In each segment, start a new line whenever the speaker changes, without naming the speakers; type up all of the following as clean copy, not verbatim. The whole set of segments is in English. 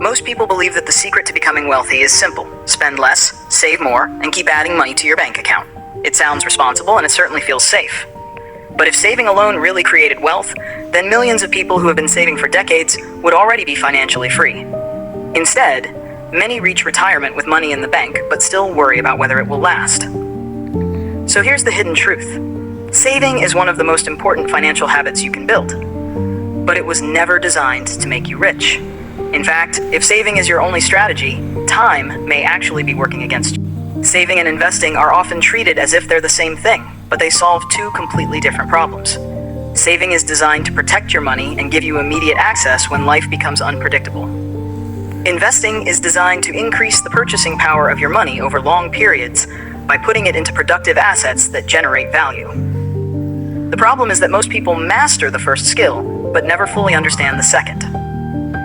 Most people believe that the secret to becoming wealthy is simple. Spend less, save more, and keep adding money to your bank account. It sounds responsible and it certainly feels safe. But if saving alone really created wealth, then millions of people who have been saving for decades would already be financially free. Instead, many reach retirement with money in the bank, but still worry about whether it will last. So here's the hidden truth. Saving is one of the most important financial habits you can build. But it was never designed to make you rich. In fact, if saving is your only strategy, time may actually be working against you. Saving and investing are often treated as if they're the same thing, but they solve two completely different problems. Saving is designed to protect your money and give you immediate access when life becomes unpredictable. Investing is designed to increase the purchasing power of your money over long periods by putting it into productive assets that generate value. The problem is that most people master the first skill, but never fully understand the second.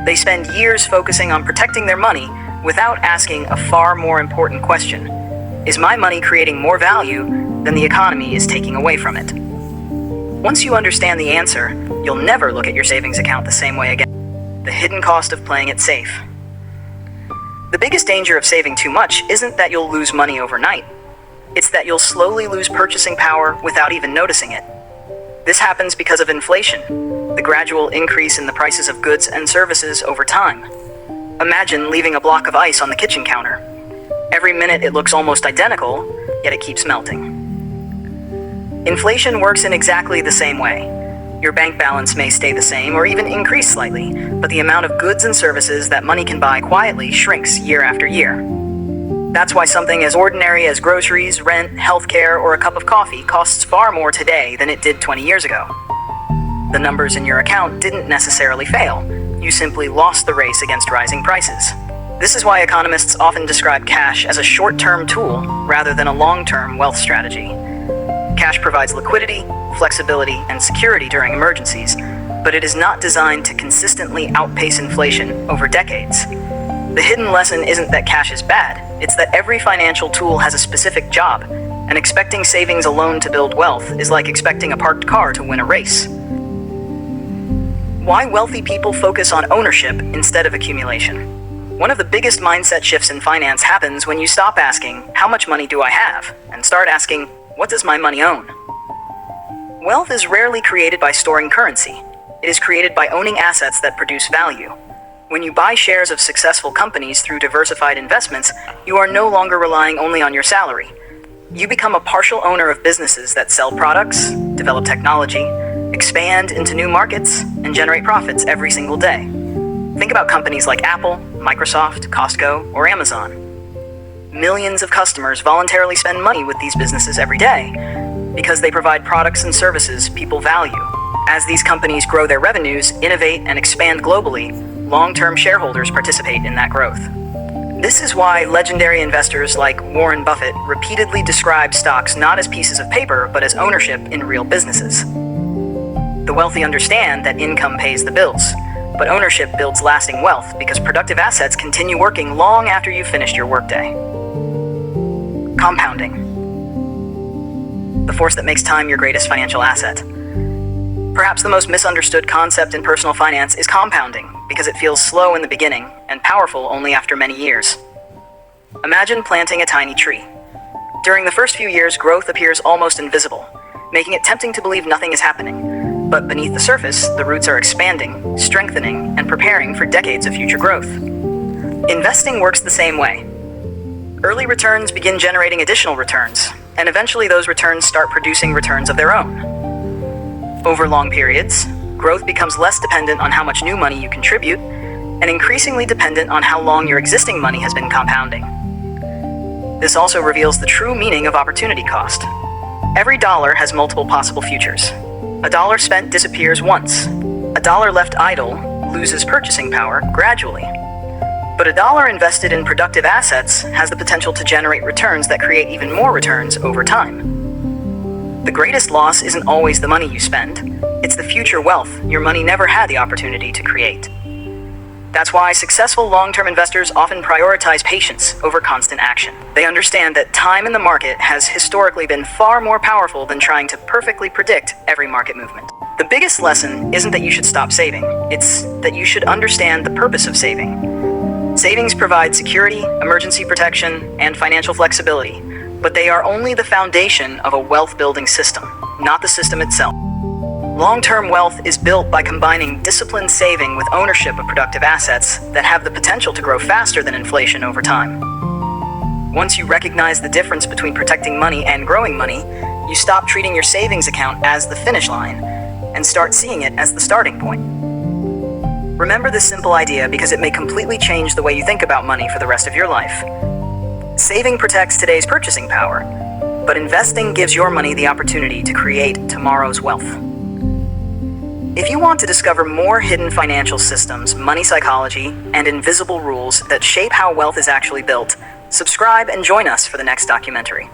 They spend years focusing on protecting their money without asking a far more important question. Is my money creating more value than the economy is taking away from it? Once you understand the answer, you'll never look at your savings account the same way again. The hidden cost of playing it safe. The biggest danger of saving too much isn't that you'll lose money overnight. It's that you'll slowly lose purchasing power without even noticing it. This happens because of inflation, the gradual increase in the prices of goods and services over time. Imagine leaving a block of ice on the kitchen counter. Every minute it looks almost identical, yet it keeps melting. Inflation works in exactly the same way. Your bank balance may stay the same or even increase slightly, but the amount of goods and services that money can buy quietly shrinks year after year. That's why something as ordinary as groceries, rent, healthcare, or a cup of coffee costs far more today than it did 20 years ago. The numbers in your account didn't necessarily fail. You simply lost the race against rising prices. This is why economists often describe cash as a short-term tool rather than a long-term wealth strategy. Cash provides liquidity, flexibility, and security during emergencies, but it is not designed to consistently outpace inflation over decades. The hidden lesson isn't that cash is bad, it's that every financial tool has a specific job, and expecting savings alone to build wealth is like expecting a parked car to win a race. Why wealthy people focus on ownership instead of accumulation? One of the biggest mindset shifts in finance happens when you stop asking, how much money do I have? And start asking, what does my money own? Wealth is rarely created by storing currency. It is created by owning assets that produce value. When you buy shares of successful companies through diversified investments, you are no longer relying only on your salary. You become a partial owner of businesses that sell products, develop technology, expand into new markets, and generate profits every single day. Think about companies like Apple, Microsoft, Costco, or Amazon. Millions of customers voluntarily spend money with these businesses every day because they provide products and services people value. As these companies grow their revenues, innovate, and expand globally, long-term shareholders participate in that growth. This is why legendary investors like Warren Buffett repeatedly describe stocks not as pieces of paper, but as ownership in real businesses. The wealthy understand that income pays the bills, but ownership builds lasting wealth because productive assets continue working long after you've finished your workday. Compounding. The force that makes time your greatest financial asset. Perhaps the most misunderstood concept in personal finance is compounding, because it feels slow in the beginning and powerful only after many years. Imagine planting a tiny tree. During the first few years, growth appears almost invisible, making it tempting to believe nothing is happening. But beneath the surface, the roots are expanding, strengthening, and preparing for decades of future growth. Investing works the same way. Early returns begin generating additional returns, and eventually those returns start producing returns of their own. Over long periods, growth becomes less dependent on how much new money you contribute, and increasingly dependent on how long your existing money has been compounding. This also reveals the true meaning of opportunity cost. Every dollar has multiple possible futures. A dollar spent disappears once. A dollar left idle loses purchasing power gradually. But a dollar invested in productive assets has the potential to generate returns that create even more returns over time. The greatest loss isn't always the money you spend. It's the future wealth your money never had the opportunity to create. That's why successful long-term investors often prioritize patience over constant action. They understand that time in the market has historically been far more powerful than trying to perfectly predict every market movement. The biggest lesson isn't that you should stop saving. It's that you should understand the purpose of saving. Savings provide security, emergency protection, and financial flexibility, but they are only the foundation of a wealth-building system, not the system itself. Long-term wealth is built by combining disciplined saving with ownership of productive assets that have the potential to grow faster than inflation over time. Once you recognize the difference between protecting money and growing money, you stop treating your savings account as the finish line and start seeing it as the starting point. Remember this simple idea because it may completely change the way you think about money for the rest of your life. Saving protects today's purchasing power, but investing gives your money the opportunity to create tomorrow's wealth. If you want to discover more hidden financial systems, money psychology, and invisible rules that shape how wealth is actually built, subscribe and join us for the next documentary.